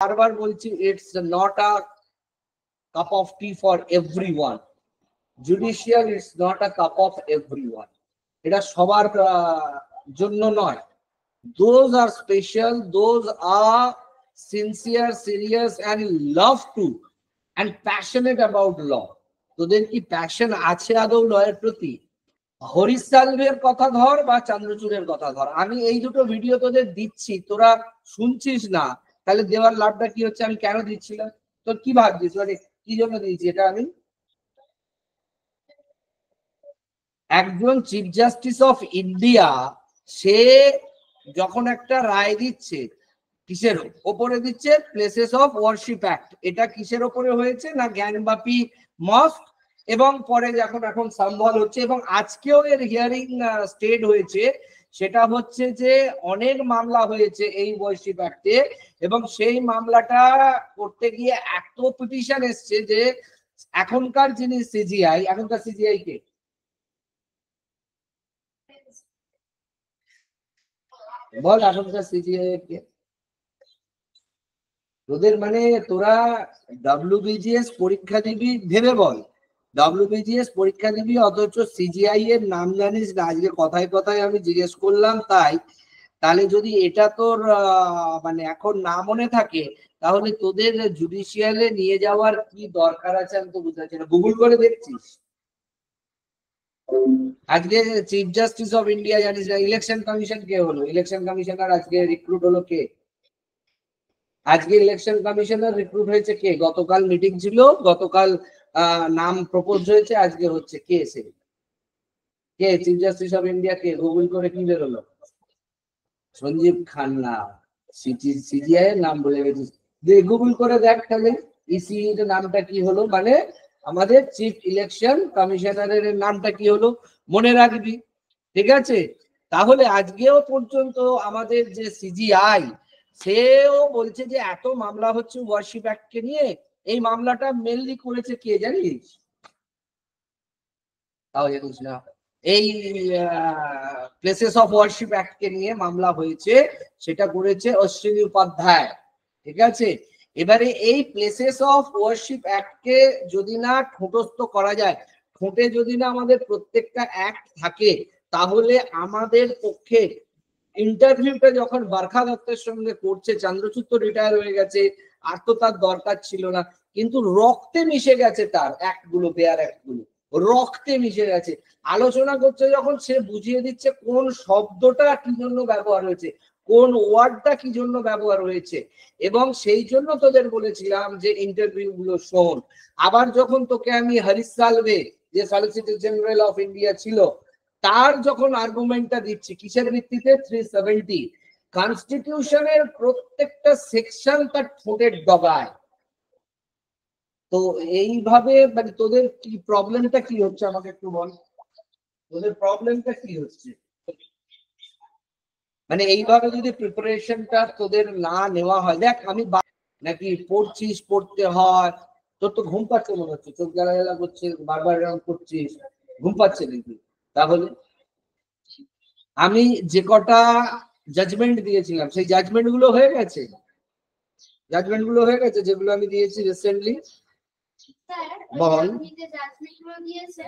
বারবার বলছি, it's not a cup of T for everyone. Judicial it's not a cup of everyone, এটা সবার জন্য নয়। Those are special, those are sincere, serious and love to and passionate about law. তোদের কি passion আছে আদৌ লয়ের প্রতি? হরিশ সালভের কথা ধর বা চন্দ্রচূড়ের কথা ধর, আমি এই দুটো ভিডিও তোদের দিচ্ছি, তোরা শুনছিস না, তাহলে দেওয়ার লাভটা কি হচ্ছে? আমি কেন দিচ্ছিলাম? তোর কি ভাবছিস মানে কি জন্য দিয়েছি এটা? আমি একজন চিফ জাস্টিস অফ ইন্ডিয়া, সে যখন একটা রায় দিচ্ছে, কিসের ওপরে দিচ্ছে? Places of warship act. এটা কিসের ওপরে হয়েছে? না জ্ঞানবাপী মস্ক, এবং পরে যখন এখন সম্বল হচ্ছে এবং আজকেও এর হিয়ারিং স্টেট হয়েছে, সেটা হচ্ছে যে অনেক মামলা হয়েছে এই ওয়ারশিপ অ্যাক্টে, এবং সেই মামলাটা করতে গিয়ে এত পিটিশন এসছে যে এখনকার যিনি সিজিআই, এখনকার সিজিআই কে? বল এখনকার সিজিআই কে? তোদের মানে তোরা ডব্লিউবিজিএস পরীক্ষা দিবি ভেবে বল, ডব্লিউবিজিএস পরীক্ষা দিবি অথচ সিজিআই এর নাম জানিস না। আজকে কথায় কথায় আমি জিজ্ঞেস করলাম তাই। তাহলে যদি এটা তোর মানে এখন না মনে থাকে, তাহলে তোদের জুডিশিয়ালে নিয়ে যাওয়ার কি দরকার আছে আমি তো বুঝতে পারছি না। গুগল করে দেখছিস? আজকে চিফ জাস্টিস অফ ইন্ডিয়া জানিস না? ইলেকশন কমিশন কে হলো? ইলেকশন কমিশনার আজকে রিক্রুট হলো কে? আজকে ইলেকশন কমিশনার রিক্রুট হয়েছে কে? গতকাল মিটিং ছিল, গতকাল নাম প্রপোজ হয়েছে, আজকে হচ্ছে কে? সে কে? চিফ জাস্টিস অফ ইন্ডিয়া কে? গুগল করে কি বেরোলো? সঞ্জীব খান্না। সিজিআই এর নাম বলে গেছিস, গুগল করে দেখ তাহলে ইসি এর নামটা কি হলো, মানে আমাদের চিফ ইলেকশন কমিশনারের নামটা কি হলো, মনে রাখবি। ঠিক আছে? তাহলে আজকেও পর্যন্ত আমাদের যে সিজিআই, সেও বলছে যে এত মামলা হচ্ছে ওয়ারশিপ অ্যাক্টকে নিয়ে, এই মামলাটা মেনলি করেছে কে জানিস? তাও জানিস না? এই প্লেসেস অফ ওয়ারশিপ অ্যাক্টকে নিয়ে মামলা হয়েছে, সেটা করেছে অশ্বিনী উপাধ্যায়। ঠিক আছে? এবারে এই প্লেসেস অফ ওয়ারশিপ অ্যাক্টকে যদি না ঠোঁটস্থ করা যায়, ঠোঁটে যদি না আমাদের প্রত্যেকটা অ্যাক্ট থাকে, তাহলে আমাদের পক্ষে ইন্টারভিউটা যখন বারখা দত্তের সঙ্গে করছে, চন্দ্রচূড় তো রিটায়ার হয়ে গেছে, আর তো তার দরকার ছিল না, কিন্তু রক্তে মিশে গেছে তার অ্যাক্ট গুলো, বেয়ার অ্যাক্ট গুলো রক্তে মিশে গেছে। আলোচনা করছে যখন, সে বুঝিয়ে দিচ্ছে কোন শব্দটা কি জন্য ব্যবহার হয়েছে, কোন ওয়ার্ডটা কি জন্য ব্যবহার হয়েছে, এবং সেই জন্য তোদের বলেছিলাম যে ইন্টারভিউ গুলো শোন। আবার যখন তোকে আমি হরিশ সালভে, যে সলিসিটর জেনারেল অফ ইন্ডিয়া ছিল, তার যখন আর্গুমেন্টটা দিচ্ছি, কিসের ভিত্তিতে? 370 কনস্টিটিউশনের প্রত্যেকটা সেকশন তার ঠোঁটের ডগায়। তো এইভাবে মানে তোদের কি প্রবলেমটা কি হচ্ছে আমাকে একটু বল, তোদের প্রবলেমটা কি হচ্ছে? মানে এইভাবে যদি প্রিপারেশনটা তোদের না নেওয়া হয়, দেখ আমি নাকি পড়ছিস, পড়তে হয়, তোর তো ঘুম পাচ্ছে মনে হচ্ছে, চোখ জ্বালা জ্বালা করছে, বারবার এরকম করছিস, ঘুম পাচ্ছে নাকি? তাহলে আমি যে কটা জাজমেন্ট দিয়েছিলাম, সেই জাজমেন্ট গুলো হয়ে গেছে, জাজমেন্ট গুলো হয়ে গেছে যেগুলো আমি দিয়েছি রিসেন্টলি। বল।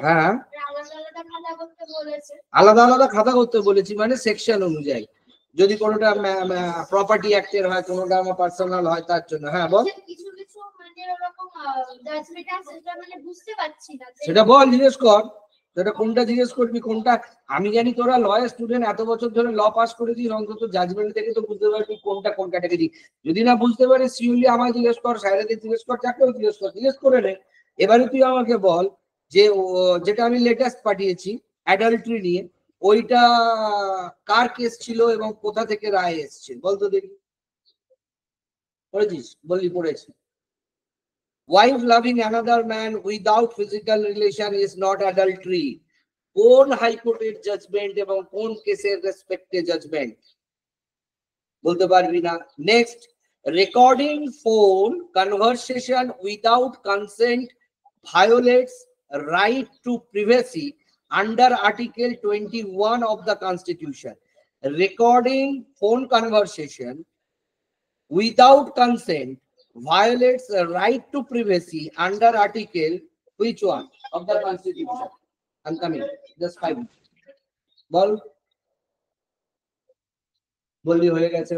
হ্যাঁ, আলাদা আলাদা খাতা করতে বলেছি, মানে সেকশন অনুযায়ী, যদি কোনোটা প্রপার্টি অ্যাক্টের হয়, কোনোটা আমার পার্সোনাল হয়, তার জন্য। হ্যাঁ বল। সেটা বল, জিজ্ঞেস কর, সেটা কোনটা জিজ্ঞেস করবি, কোনটা? আমি জানি তোরা লয়ার স্টুডেন্ট, এত বছর ধরে ল পাস করেছিস, অন্তত জাজমেন্ট থেকে তো বুঝতে পারবি কোনটা কোন ক্যাটাগরি। যদি না বুঝতে পারিস, সিউলি আমায় জিজ্ঞেস কর, সাইরাকে জিজ্ঞেস কর, যাকেও জিজ্ঞেস কর, জিজ্ঞেস করে নে। এবারে তুই আমাকে বল যে যেটা আমি লেটেস্ট পাঠিয়েছি অ্যাডাল্ট্রি নিয়ে, ওইটা কার কেস ছিল এবং কোথা থেকে রায় এসেছে বলতো দেখি। পড়েছিস? বললি পড়েছি। Wife loving another man without physical relation is not adultery. কোন হাইকোর্টের জাজমেন্ট এবং কোন কেসের রেসপেক্টে জাজমেন্ট বলতে পারবি না? Next, recording phone conversation without consent violates right to privacy under Article 21 of the Constitution. Recording phone conversation without consent violates the right to privacy under article which one of the constitution? I'm coming, just 5 minutes. বল বললি হয়ে গেছে।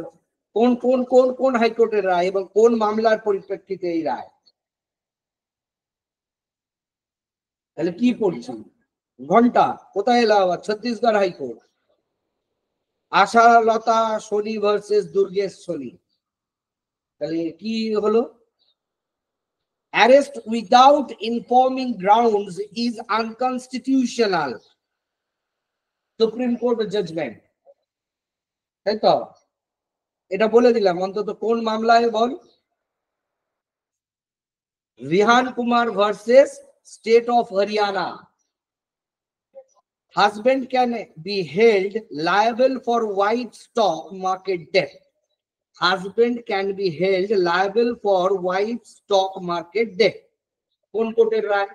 কোন কোন কোন কোন হাইকোর্টের রায় এবং কোন মামলার পরিপ্রেক্ষিতে এই রায়? তাহলে কি পড়ছি? ঘন্টা কোথায়? এলাহাবাদ, ছত্তিশগড় হাইকোর্ট। আশালতা সোনি ভার্সেস দুর্গেশ সোনি। তাহলে কি হলো? Arrest without informing grounds is unconstitutional. Supreme court judgment, তাই তো? এটা বলে দিলাম। অন্তত কোন মামলায় বল? Rihan Kumar versus state of Haryana. Husband can be held liable for white stock market debt. Husband can be held liable for white stock market debt. কোন কোর্টের রায়?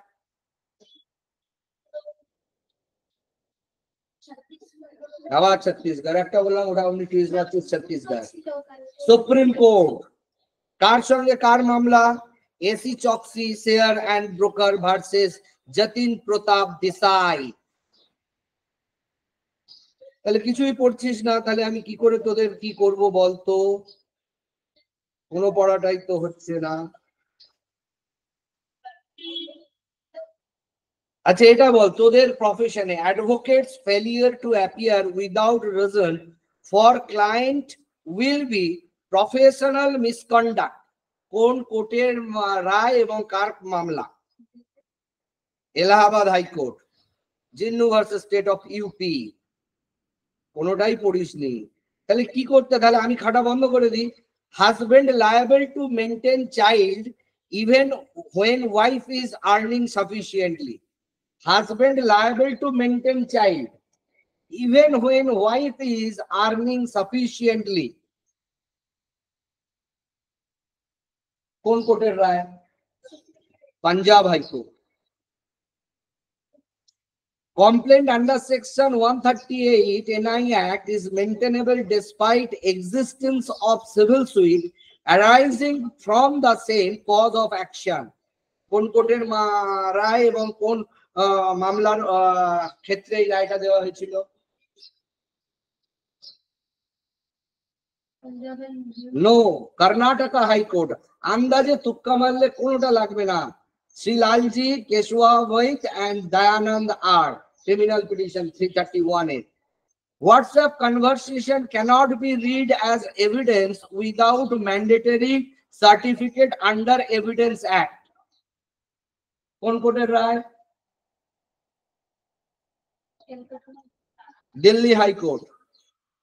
আবার ছত্তিশগড়। একটা বললাম ওটা ছত্তিশগড়। Supreme court. কার সঙ্গে কার মামলা? AC Choksi share and broker versus Jatin Pratap Desai. তাহলে কিছুই পড়ছিস না, তাহলে আমি কি করে তোদের কি করব বলতো? কোনো পড়াটাই তো হচ্ছে না। আচ্ছা এটা বল, তোদের প্রফেশনে advocates failure to appear without reason for client will be professional misconduct. কোন কোর্টের রায় এবং কার মামলা? Allahabad high court. Jinnu versus state of UP. কোনোটাই পড়িসনি, তাহলে কি করতে? তাহলে আমি খাটা বন্ধ করে দিই। Husband liable to maintain child even when wife is earning sufficiently. Husband liable to maintain child even when wife is earning sufficiently. কোন কোর্টের রায়? পাঞ্জাব হাইকোর্ট। Complaint under section 138 NI Act is maintainable despite existence of civil suit arising from the same cause of action. কোন কোর্টের রায় এবং কোন মামলার ক্ষেত্রে এই রায়টা দেওয়া হয়েছিল? No, Karnataka high court. আন্দাজে তুক্কা মারলে কোনটা লাগবে না। শ্রী লালজি কেশওয়া বৈদ and Dayananda R. Criminal petition 331A. WhatsApp conversation cannot be read as evidence without mandatory certificate under Evidence Act. কোন কোর্টের রায়? Delhi high court.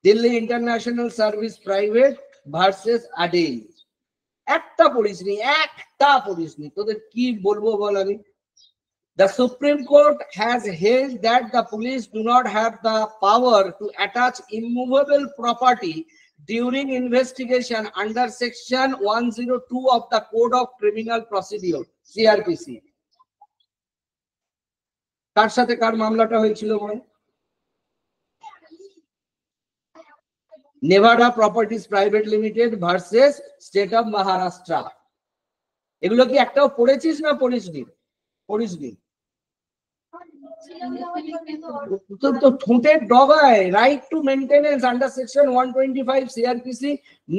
Delhi international service private versus আডেল। একটা পড়িসনি, একটা পড়িসনি, তোদের কি বলবো বল আমি? The Supreme Court has held that the police do not have the power to attach immovable property during investigation under section 102 of the Code of Criminal Procedure, CRPC. কার সাথে কার মামলাটা হয়েছিল বল? Nevada properties private limited versus state of Maharashtra. এগুলো কি একটাও পড়েছিস না পড়িসনি? পড়িসনি তো ঠোঁটের ডগায়। Right two maintenance under section 125 CRPC,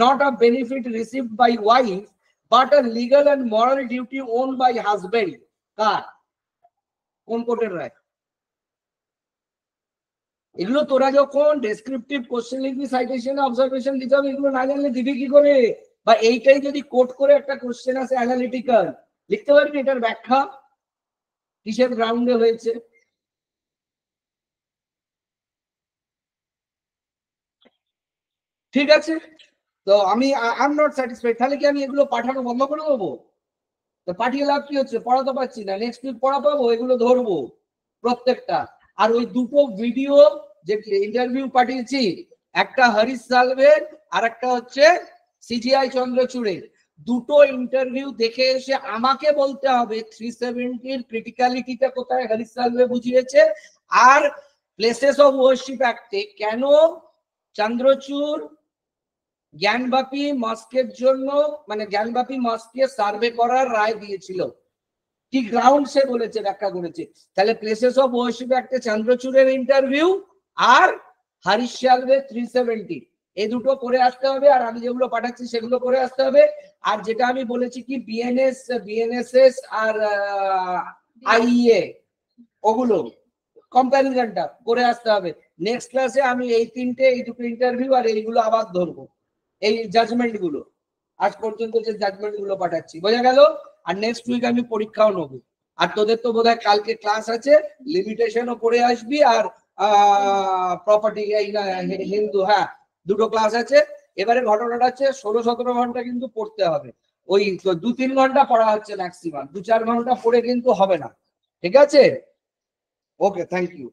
not a benefit received by wife but a legal and moral duty owned by husband. কার? কোন কোর্টের রায়? এগুলো তোরা যখন ডেসক্রিপটিভ কোশ্চেন লিখবি, সাইটেশন অবজারভেশন দিতে হবে, এগুলো না জানলে দিবি কি করে? বা এইটাই যদি কোট করে একটা কোশ্চেন আছে অ্যানালিটিক্যাল, লিখতে পারবি এটার ব্যাখ্যা কিসের গ্রাউন্ডে হয়েছে? ঠিক আছে, তো আমি আই এম নট স্যাটিসফাইড। তাহলে কি আমি এগুলো পাঠানো বন্ধ করে দেবো? তো পাঠিয়ে লাভ কি হচ্ছে? পড়াতে পারছি না, নেক্সট উইক পড়া পাবো, এগুলো ধরবো প্রত্যেকটা। আর ওই দুটো ভিডিও যে ইন্টারভিউ পাঠিয়েছি, একটা হরিশ সালভের আর একটা হচ্ছে সিজিআই চন্দ্রচূড়ের, দুটো ইন্টারভিউ দেখে এসে আমাকে বলতে হবে 370 ক্রিটিক্যালিটিটা কোথায় হরিশ সালভে বুঝিয়েছে, আর প্লেসেস অফ ওয়ারশিপ অ্যাক্টে কেন চন্দ্রচূড় জ্ঞানব্যাপী মস্কের জন্য মানে জ্ঞানব্যাপী মস্কে সার্ভে করার রায় দিয়েছিল। কি গ্রাউন্ড সে বলেছে, ব্যাখ্যা করেছে। তাহলে প্লেসেস অফ ওয়ার্শিপ একটা চন্দ্রচূড়ের ইন্টারভিউ আর হরিশ সালভে 370 এই দুটো করে আসতে হবে। আর আমি যেগুলো পাঠাচ্ছি সেগুলো করে আসতে হবে। আর যেটা আমি বলেছি কি বিএনএসএস আর আইএ ওগুলো কম্প্যারিজনটা করে আসতে হবে। নেক্সট ক্লাসে আমি এই দুটো ইন্টারভিউ আর এইগুলো আবার ধরবো, এই জাজমেন্ট গুলো। আজ পর্যন্ত যে জাজমেন্ট গুলো পাঠাচ্ছি, বোঝা গেল? আর নেক্সট উইক আমি পরীক্ষাও নেবো। আর তোদের তো বোধহয় কালকে ক্লাস আছে, লিমিটেশনও করে আসবি আর প্রপার্টি হিন্দু, হ্যাঁ দুটো ক্লাস আছে। এবারে ঘটনাটা হচ্ছে 16-17 ঘন্টা কিন্তু পড়তে হবে। ওই 2-3 ঘন্টা পড়া হচ্ছে ম্যাক্সিমাম, 2-4 ঘন্টা পড়ে কিন্তু হবে না। ঠিক আছে? ওকে, থ্যাংক ইউ।